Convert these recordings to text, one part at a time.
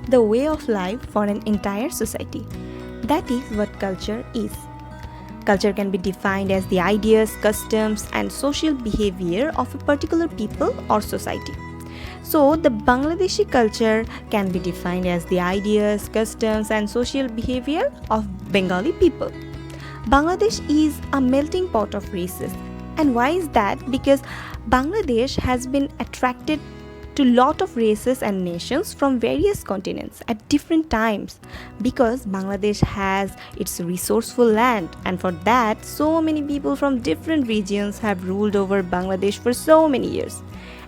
the way of life for an entire society. That is what culture is. Culture can be defined as the ideas, customs, and social behavior of a particular people or society. So, the Bangladeshi culture can be defined as the ideas, customs, and social behavior of Bengali people. Bangladesh is a melting pot of races. And why is that? Because Bangladesh has been attracted to lot of races and nations from various continents at different times, because Bangladesh has its resourceful land, and for that so many people from different regions have ruled over Bangladesh for so many years.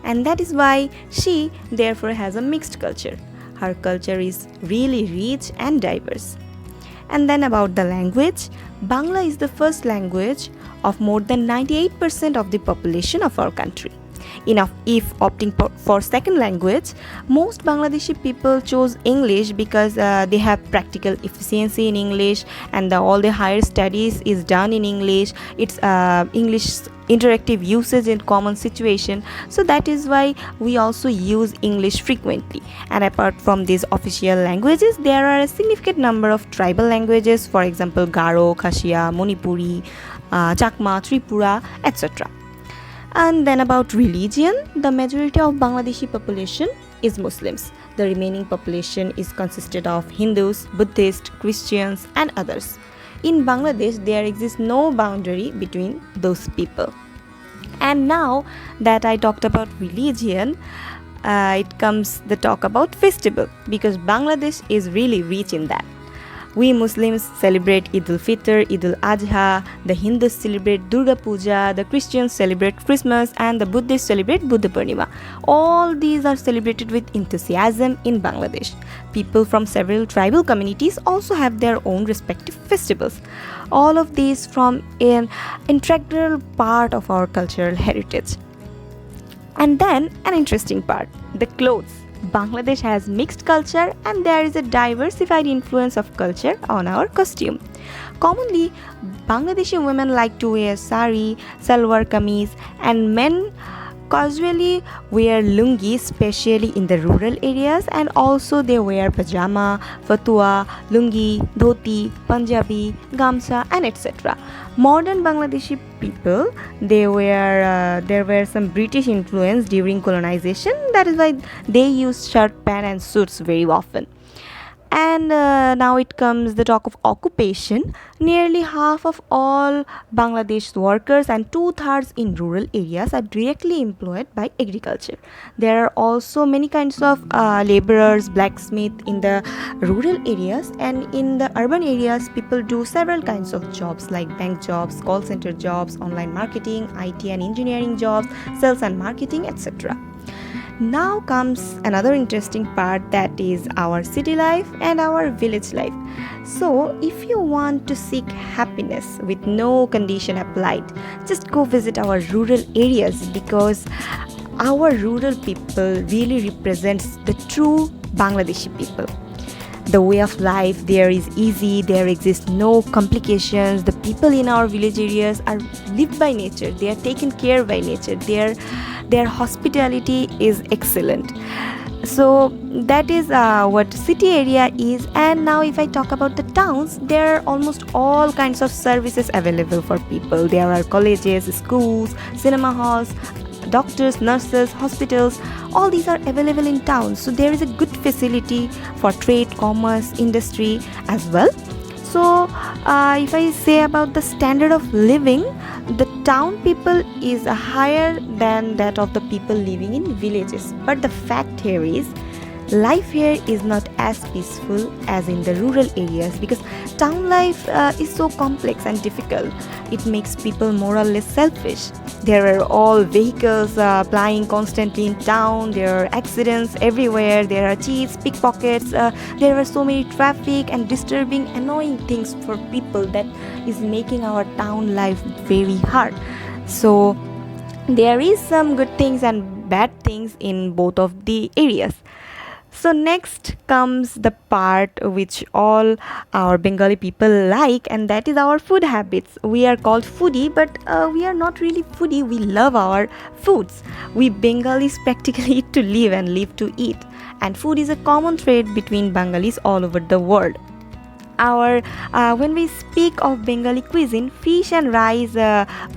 And that is why she therefore has a mixed culture. Her culture is really rich and diverse. And then about the language, Bangla is the first language of more than 98% of the population of our country. Enough if opting for second language, most Bangladeshi people chose English because they have practical efficiency in English, and all the higher studies is done in English. It's English interactive usage in common situation, so that is why we also use English frequently. And apart from these official languages, there are a significant number of tribal languages, for example Garo, Khashia, Manipuri, Chakma, Tripura, etc. And then about religion, the majority of Bangladeshi population is Muslims. The remaining population is consisted of Hindus, Buddhists, Christians, and others. In Bangladesh, there exists no boundary between those people. And now that I talked about religion, it comes the talk about festival, because Bangladesh is really rich in that. We Muslims celebrate Eid al-Fitr, Eid al-Adha, the Hindus celebrate Durga Puja, the Christians celebrate Christmas, and the Buddhists celebrate Buddha Purnima. All these are celebrated with enthusiasm in Bangladesh. People from several tribal communities also have their own respective festivals. All of these form an integral part of our cultural heritage. And then an interesting part, the clothes. Bangladesh has mixed culture, and there is a diversified influence of culture on our costume. Commonly, Bangladeshi women like to wear sari, salwar kameez, and men casually wear lungi, especially in the rural areas, and also they wear pajama, fatua, lungi, dhoti, Punjabi, gamsa, and etc. Modern Bangladeshi people, there were some British influence during colonization. That is why they use shirt, pant, and suits very often. And now it comes the talk of occupation. Nearly half of all Bangladesh workers and two-thirds in rural areas are directly employed by agriculture. There are also many kinds of laborers, blacksmith in the rural areas, and in the urban areas people do several kinds of jobs like bank jobs, call center jobs, online marketing, IT and engineering jobs, sales and marketing, etc. Now comes another interesting part, that is our city life and our village life. So, if you want to seek happiness with no condition applied, just go visit our rural areas, because our rural people really represents the true Bangladeshi people. The way of life there is easy, there exist no complications. The people in our village areas are lived by nature, they are taken care by nature, their hospitality is excellent. So that is what city area is. And now if I talk about the towns, there are almost all kinds of services available for people. There are colleges, schools, cinema halls, doctors, nurses, hospitals, all these are available in towns. So there is a good facility for trade, commerce, industry as well. So if I say about the standard of living, the town people is higher than that of the people living in villages. But the fact here is, life here is not as peaceful as in the rural areas, because town life is so complex and difficult. It makes people more or less selfish. There are all vehicles plying constantly in town, there are accidents everywhere, there are cheats, pickpockets, there are so many traffic and disturbing, annoying things for people that is making our town life very hard. So there is some good things and bad things in both of the areas. So So next comes the part which all our Bengali people like, and that is our food habits. We are called foodie, but we are not really foodie. We love our foods. We Bengalis practically eat to live and live to eat, and food is a common thread between Bengalis all over the world. Our When we speak of Bengali cuisine, fish and rice,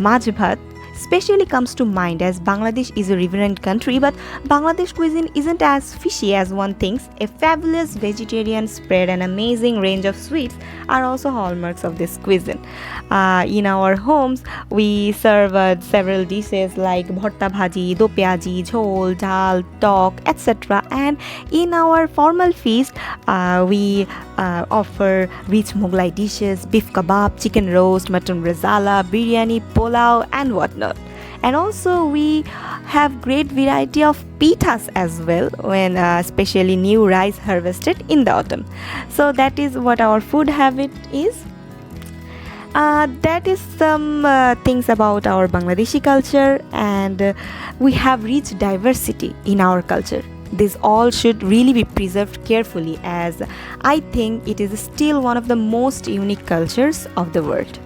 maj bhat, especially comes to mind, as Bangladesh is a riverine country, but Bangladesh cuisine isn't as fishy as one thinks. A fabulous vegetarian spread and amazing range of sweets are also hallmarks of this cuisine. In our homes, we serve several dishes like bhotta bhaji, do pyaji, jhol, dal, tok, etc. And in our formal feast, we offer rich Mughlai dishes, beef kebab, chicken roast, mutton rezala, biryani, pulao, and whatnot. And also we have great variety of pithas as well, when especially new rice harvested in the autumn. So that is what our food habit is. That is some things about our Bangladeshi culture, and we have rich diversity in our culture. This all should really be preserved carefully, as I think it is still one of the most unique cultures of the world.